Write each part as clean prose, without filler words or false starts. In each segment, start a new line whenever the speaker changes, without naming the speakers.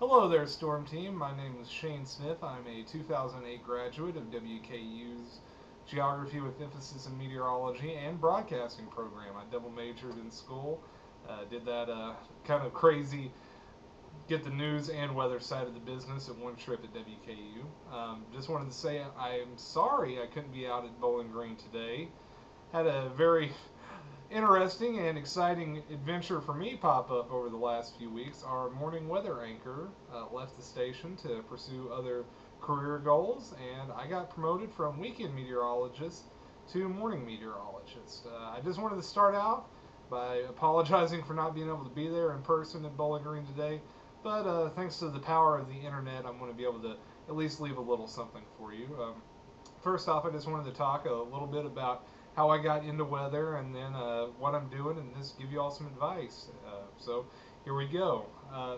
Hello there, Storm Team. My name is Shane Smith. I'm a 2008 graduate of WKU's Geography with emphasis in meteorology and broadcasting program. I double majored in school. Did that kind of crazy get the news and weather side of the business in one trip at WKU. Just wanted to say I'm sorry I couldn't be out at Bowling Green today. Had a very interesting and exciting adventure for me pop up over the last few weeks. Our morning weather anchor left the station to pursue other career goals, and I got promoted from weekend meteorologist to morning meteorologist. I just wanted to start out by apologizing for not being able to be there in person at Bowling Green today, but thanks to the power of the internet, I'm going to be able to at least leave a little something for you. First off, I just wanted to talk a little bit about how I got into weather and then what I'm doing and just give you all some advice. So here we go.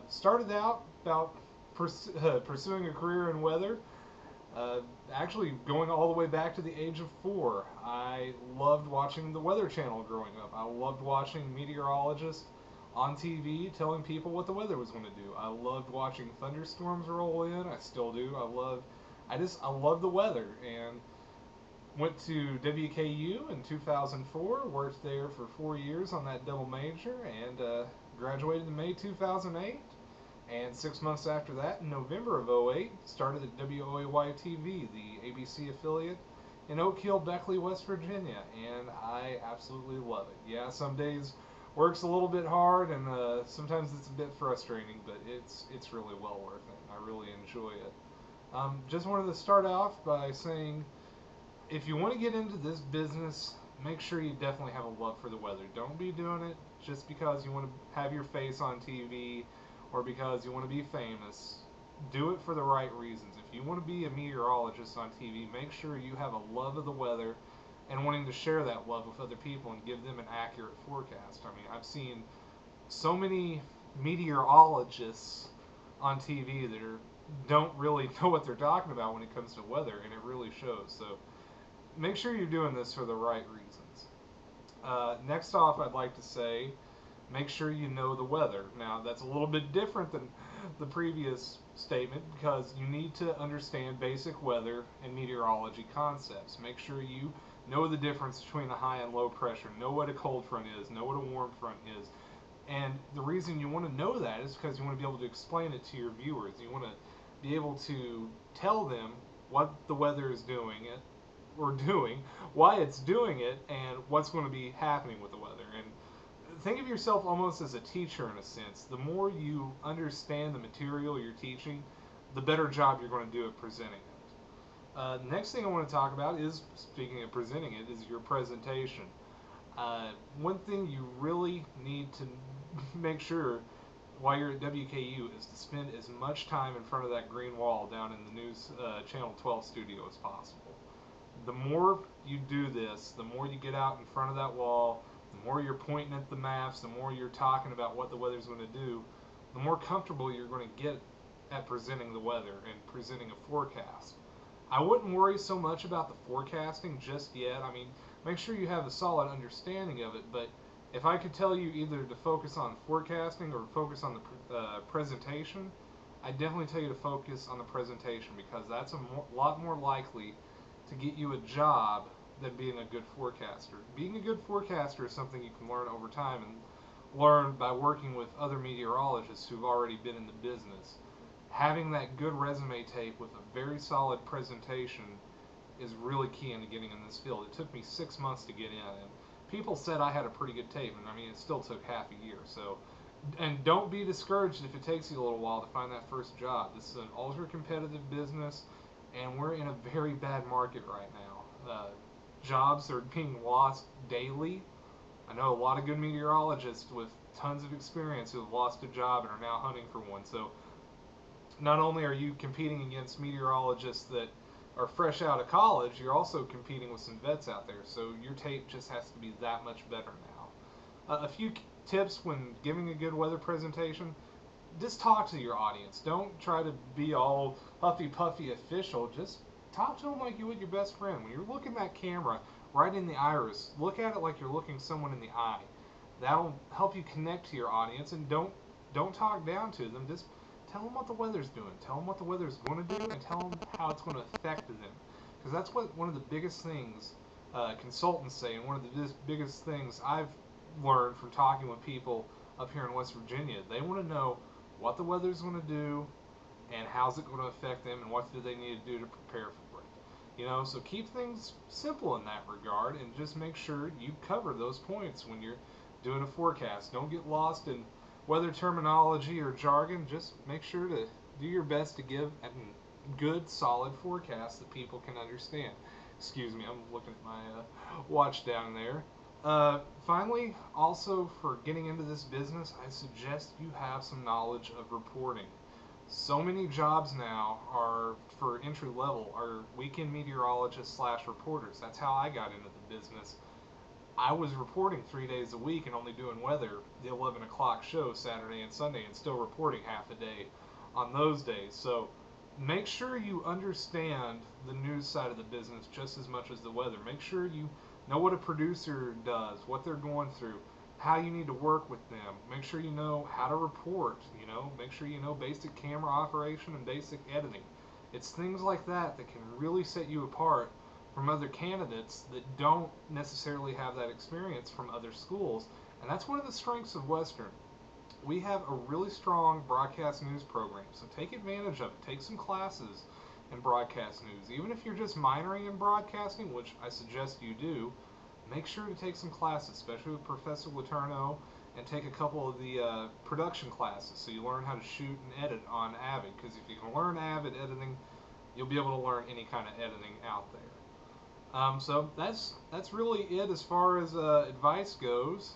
Started out about pursuing a career in weather. Actually, going all the way back to the age of 4. I loved watching the Weather Channel growing up. I loved watching meteorologists on TV telling people what the weather was going to do. I loved watching thunderstorms roll in. I still do. I love the weather, and went to WKU in 2004, worked there for 4 years on that double major, and graduated in May 2008. And 6 months after that, in November of '08, started at WOAY TV, the ABC affiliate in Oak Hill, Beckley, West Virginia, and I absolutely love it. Yeah, some days work's a little bit hard, and sometimes it's a bit frustrating, but it's really well worth it. I really enjoy it. Just wanted to start off by saying, if you want to get into this business, make sure you definitely have a love for the weather. Don't be doing it just because you want to have your face on TV or because you want to be famous. Do it for the right reasons. If you want to be a meteorologist on TV, make sure you have a love of the weather and wanting to share that love with other people and give them an accurate forecast. I mean, I've seen so many meteorologists on TV that don't really know what they're talking about when it comes to weather, and it really shows. So make sure you're doing this for the right reasons. Next off, I'd like to say, make sure you know the weather. Now, that's a little bit different than the previous statement because you need to understand basic weather and meteorology concepts. Make sure you know the difference between a high and low pressure, know what a cold front is, know what a warm front is. And the reason you want to know that is because you want to be able to explain it to your viewers. You want to be able to tell them what the weather is doing, why it's doing it, and what's going to be happening with the weather. And think of yourself almost as a teacher in a sense. The more you understand the material you're teaching, the better job you're going to do at presenting it. Next thing I want to talk about is, speaking of presenting it, is your presentation. One thing you really need to make sure while you're at WKU is to spend as much time in front of that green wall down in the News Channel 12 studio as possible. The more you do this, the more you get out in front of that wall, the more you're pointing at the maps, the more you're talking about what the weather's going to do, the more comfortable you're going to get at presenting the weather and presenting a forecast. I wouldn't worry so much about the forecasting just yet. I mean, make sure you have a solid understanding of it, but if I could tell you either to focus on forecasting or focus on the presentation, I'd definitely tell you to focus on the presentation because that's a lot more likely to get you a job than being a good forecaster. Being a good forecaster is something you can learn over time and learn by working with other meteorologists who've already been in the business. Having that good resume tape with a very solid presentation is really key into getting in this field. It took me 6 months to get in, and people said I had a pretty good tape, and I mean, it still took half a year. So, and don't be discouraged if it takes you a little while to find that first job. This is an ultra-competitive business, and we're in a very bad market right now. Jobs are being lost daily. I know a lot of good meteorologists with tons of experience who have lost a job and are now hunting for one. So not only are you competing against meteorologists that are fresh out of college, you're also competing with some vets out there. So your tape just has to be that much better now. A few tips when giving a good weather presentation: just talk to your audience. Don't try to be all huffy puffy official. Just talk to them like you would your best friend. When you're looking at that camera right in the iris, look at it like you're looking someone in the eye. That'll help you connect to your audience, and don't talk down to them. Just tell them what the weather's doing. Tell them what the weather's going to do, and tell them how it's going to affect them. Because that's what one of the biggest things consultants say, and one of the biggest things I've learned from talking with people up here in West Virginia. They want to know what the weather's going to do, and how's it going to affect them, and what do they need to do to prepare for it. So keep things simple in that regard, and just make sure you cover those points when you're doing a forecast. Don't get lost in weather terminology or jargon. Just make sure to do your best to give a good, solid forecast that people can understand. Excuse me, I'm looking at my watch down there. Finally, also for getting into this business, I suggest you have some knowledge of reporting. So many jobs now are for entry level are weekend meteorologists / reporters. That's how I got into the business. I was reporting 3 days a week and only doing weather the 11 o'clock show Saturday and Sunday, and still reporting half a day on those days. So make sure you understand the news side of the business just as much as the weather. Make sure you know what a producer does, what they're going through, how you need to work with them. Make sure you know how to report, make sure you know basic camera operation and basic editing. It's things like that that can really set you apart from other candidates that don't necessarily have that experience from other schools. And that's one of the strengths of Western. We have a really strong broadcast news program, so take advantage of it. Take some classes in broadcast news. Even if you're just minoring in broadcasting, which I suggest you do, make sure to take some classes, especially with Professor Letourneau, and take a couple of the production classes so you learn how to shoot and edit on Avid. Because if you can learn Avid editing, you'll be able to learn any kind of editing out there. So that's really it as far as advice goes,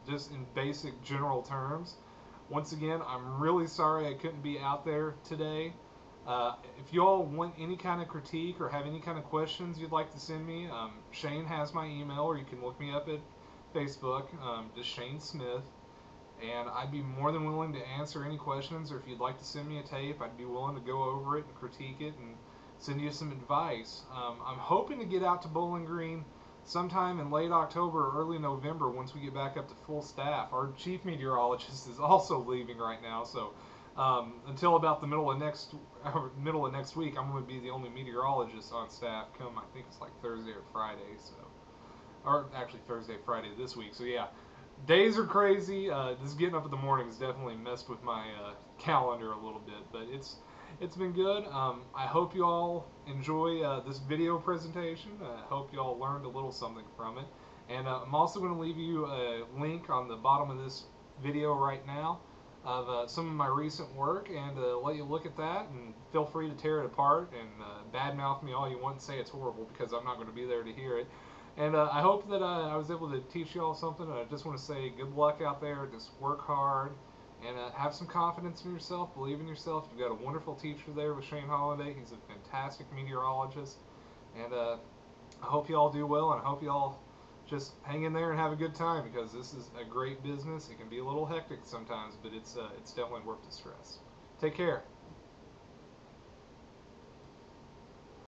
just in basic general terms. Once again, I'm really sorry I couldn't be out there today. If you all want any kind of critique or have any kind of questions you'd like to send me, Shane has my email, or you can look me up at Facebook, just Shane Smith, and I'd be more than willing to answer any questions. Or if you'd like to send me a tape, I'd be willing to go over it and critique it and send you some advice. I'm hoping to get out to Bowling Green sometime in late October or early November once we get back up to full staff. Our chief meteorologist is also leaving right now, so until about the middle of next week, I'm going to be the only meteorologist on staff. Come, I think it's like Thursday or Friday, or actually Thursday, Friday this week. So yeah, days are crazy. This getting up in the morning has definitely messed with my calendar a little bit, but it's been good. I hope you all enjoy this video presentation. I hope you all learned a little something from it. And I'm also going to leave you a link on the bottom of this video right now of some of my recent work, and let you look at that, and feel free to tear it apart and badmouth me all you want and say it's horrible, because I'm not going to be there to hear it. And I hope that I was able to teach you all something. I just want to say good luck out there. Just work hard. And have some confidence in yourself, believe in yourself. You've got a wonderful teacher there with Shane Holiday. He's a fantastic meteorologist. And I hope you all do well, and I hope you all just hang in there and have a good time, because this is a great business. It can be a little hectic sometimes, but it's definitely worth the stress. Take care.